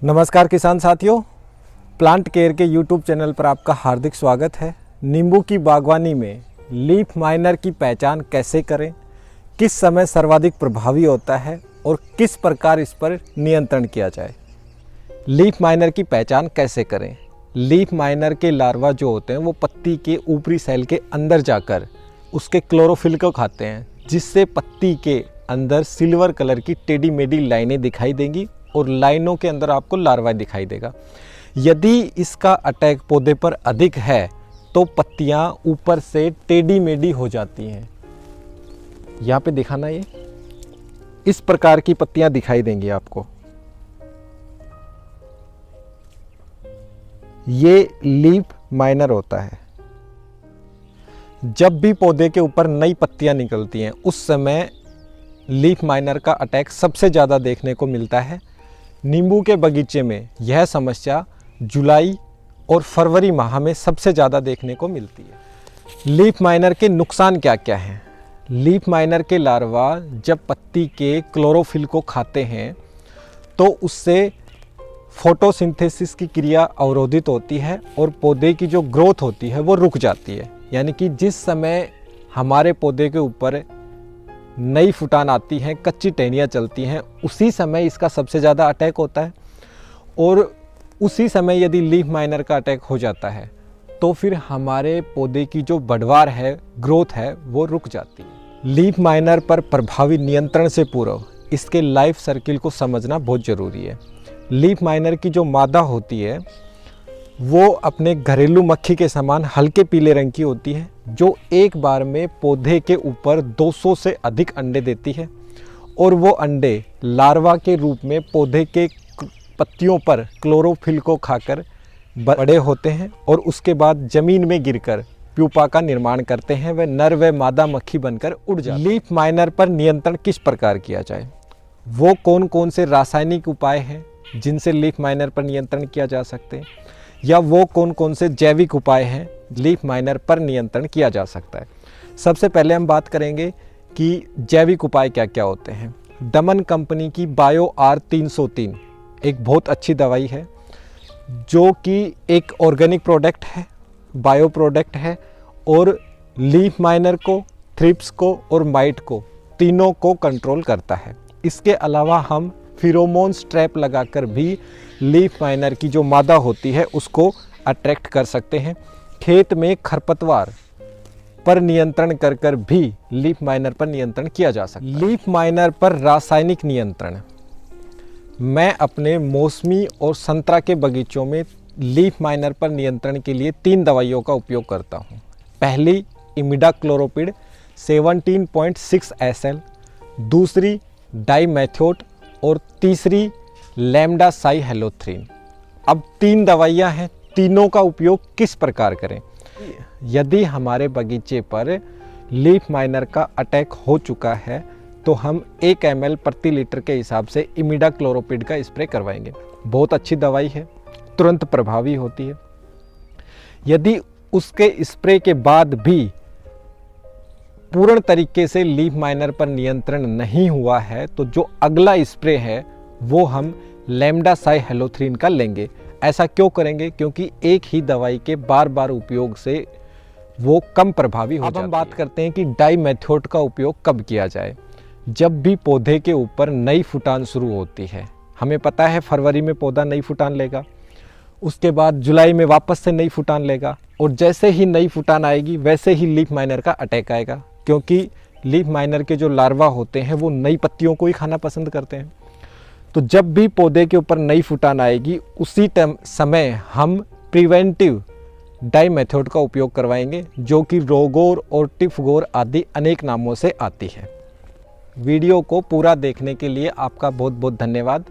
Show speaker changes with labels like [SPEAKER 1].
[SPEAKER 1] नमस्कार किसान साथियों, प्लांट केयर के YouTube चैनल पर आपका हार्दिक स्वागत है। नींबू की बागवानी में लीफ माइनर की पहचान कैसे करें, किस समय सर्वाधिक प्रभावी होता है और किस प्रकार इस पर नियंत्रण किया जाए। लीफ माइनर की पहचान कैसे करें। लीफ माइनर के लार्वा जो होते हैं वो पत्ती के ऊपरी सेल के अंदर जाकर उसके क्लोरोफिल को खाते हैं, जिससे पत्ती के अंदर सिल्वर कलर की टेढ़ी मेढ़ी लाइनें दिखाई देंगी और लाइनों के अंदर आपको लार्वा दिखाई देगा। यदि इसका अटैक पौधे पर अधिक है तो पत्तियां ऊपर से टेढ़ी मेढ़ी हो जाती हैं। यहाँ पे दिखाना, ये इस प्रकार की पत्तियां दिखाई देंगी आपको। ये लीफ माइनर होता है। जब भी पौधे के ऊपर नई पत्तियां निकलती हैं उस समय लीफ माइनर का अटैक सबसे ज़्यादा देखने को मिलता है। नींबू के बगीचे में यह समस्या जुलाई और फरवरी माह में सबसे ज़्यादा देखने को मिलती है। लीफ माइनर के नुकसान क्या क्या हैं। लीफ माइनर के लार्वा जब पत्ती के क्लोरोफिल को खाते हैं तो उससे फोटोसिंथेसिस की क्रिया अवरोधित होती है और पौधे की जो ग्रोथ होती है वो रुक जाती है। यानी कि जिस समय हमारे पौधे के ऊपर नई फुटान आती हैं, कच्ची टहनियाँ चलती हैं, उसी समय इसका सबसे ज़्यादा अटैक होता है। और उसी समय यदि लीफ माइनर का अटैक हो जाता है तो फिर हमारे पौधे की जो बढ़वार है, ग्रोथ है, वो रुक जाती है। लीफ माइनर पर प्रभावी नियंत्रण से पूर्व इसके लाइफ सर्किल को समझना बहुत ज़रूरी है। लीफ माइनर की जो मादा होती है वो अपने घरेलू मक्खी के समान हल्के पीले रंग की होती है, जो एक बार में पौधे के ऊपर 200 से अधिक अंडे देती है और वो अंडे लार्वा के रूप में पौधे के पत्तियों पर क्लोरोफिल को खाकर बड़े होते हैं और उसके बाद ज़मीन में गिरकर प्यूपा का निर्माण करते हैं। वे नर व मादा मक्खी बनकर उड़ जाते हैं। लीफ माइनर पर नियंत्रण किस प्रकार किया जाए, वो कौन कौन से रासायनिक उपाय हैं जिनसे लीफ माइनर पर नियंत्रण किया जा सकते हैं, या वो कौन कौन से जैविक उपाय हैं लीफ माइनर पर नियंत्रण किया जा सकता है। सबसे पहले हम बात करेंगे कि जैविक उपाय क्या क्या होते हैं। दमन कंपनी की बायो R303 एक बहुत अच्छी दवाई है, जो कि एक ऑर्गेनिक प्रोडक्ट है, बायो प्रोडक्ट है और लीफ माइनर को, थ्रिप्स को और माइट को, तीनों को कंट्रोल करता है। इसके अलावा हम फिरोमोन्स ट्रैप लगाकर भी लीफ माइनर की जो मादा होती है उसको अट्रैक्ट कर सकते हैं। खेत में खरपतवार पर नियंत्रण कर कर भी लीफ माइनर पर नियंत्रण किया जा सकता है। लीफ माइनर पर रासायनिक नियंत्रण, मैं अपने मौसमी और संतरा के बगीचों में लीफ माइनर पर नियंत्रण के लिए 3 दवाइयों का उपयोग करता हूँ। पहली इमिडाक्लोरोपिड 17.6 SL, दूसरी डाइमेथोट और तीसरी लैम्डा साइहेलोथ्रीन। अब 3 दवाइयाँ हैं, तीनों का उपयोग किस प्रकार करें। यदि हमारे बगीचे पर लीफ माइनर का अटैक हो चुका है तो हम 1 ml प्रति लीटर के हिसाब से इमिडाक्लोरोपिड का स्प्रे करवाएंगे। बहुत अच्छी दवाई है, तुरंत प्रभावी होती है। यदि उसके स्प्रे के बाद भी पूर्ण तरीके से लीफ माइनर पर नियंत्रण नहीं हुआ है तो जो अगला स्प्रे है वो हम लैम्डा साइहेलोथ्रीन का लेंगे। ऐसा क्यों करेंगे, क्योंकि एक ही दवाई के बार बार उपयोग से वो कम प्रभावी हो जाती है। अब हम बात करते हैं कि डाइमेथोट का उपयोग कब किया जाए। जब भी पौधे के ऊपर नई फुटान शुरू होती है, हमें पता है फरवरी में पौधा नई फुटान लेगा, उसके बाद जुलाई में वापस से नई फुटान लेगा और जैसे ही नई फुटान आएगी वैसे ही लीफ माइनर का अटैक आएगा, क्योंकि लीफ माइनर के जो लार्वा होते हैं वो नई पत्तियों को ही खाना पसंद करते हैं। तो जब भी पौधे के ऊपर नई फुटान आएगी उसी समय हम प्रिवेंटिव डाइमेथोड का उपयोग करवाएंगे, जो कि रोगोर और टिफगोर आदि अनेक नामों से आती है। वीडियो को पूरा देखने के लिए आपका बहुत बहुत धन्यवाद।